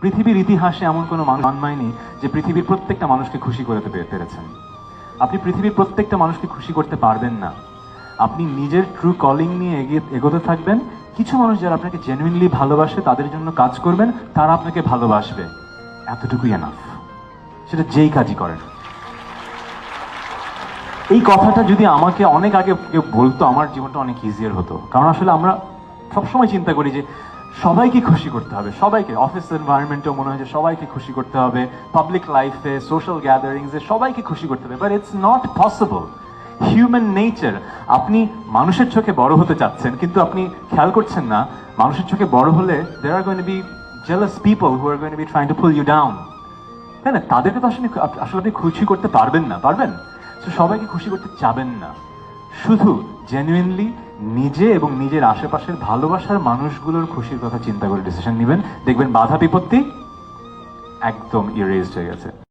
পৃথিবীর ইতিহাসে এমন কোনো মানুষ জন্মায়নি যে পৃথিবীর প্রত্যেকটা মানুষকে খুশি করতে পেরেছেন। আপনি পৃথিবীর প্রত্যেকটা মানুষকে খুশি করতে পারবেন না। আপনি নিজের ট্রু কলিং নিয়ে এগোতে থাকবেন। কিছু মানুষ যারা আপনাকে জেনুইনলি ভালোবাসে, তাদের জন্য কাজ করবেন, তারা আপনাকে ভালোবাসবে, এতটুকুই এনাফ। সেটা যেই কাজই করেন। এই কথাটা যদি আমাকে অনেক আগে কেউ বলতো, আমার জীবনটা অনেক ইজিয়ার হতো। কারণ আসলে আমরা সবসময় চিন্তা করি যে সবাইকে খুশি করতে হবে, সবাইকে, অফিস এনভায়রনমেন্টেও মনে হয় যে সবাইকে খুশি করতে হবে, পাবলিক লাইফে, সোশ্যাল গ্যাদারিংসে সবাইকে খুশি করতে হবে, but it's not possible. Human nature. আপনি মানুষের চোখে বড় হতে চাচ্ছেন, কিন্তু আপনি খেয়াল করছেন না মানুষের চোখে বড় হলে there are going to be jealous people who are going to be trying to pull you down, তাই না? তাদেরকে তো আসলে আপনি খুশি করতে পারবেন না, পারবেন? তো সবাইকে খুশি করতে চাবেন না, শুধু জেনুইনলি নিজে এবং নিজের আশেপাশের ভালোবাসার মানুষগুলোর খুশির কথা চিন্তা করে ডিসিশন নেবেন। দেখবেন বাধা বিপত্তি একদম ইরেজড হয়ে গেছে।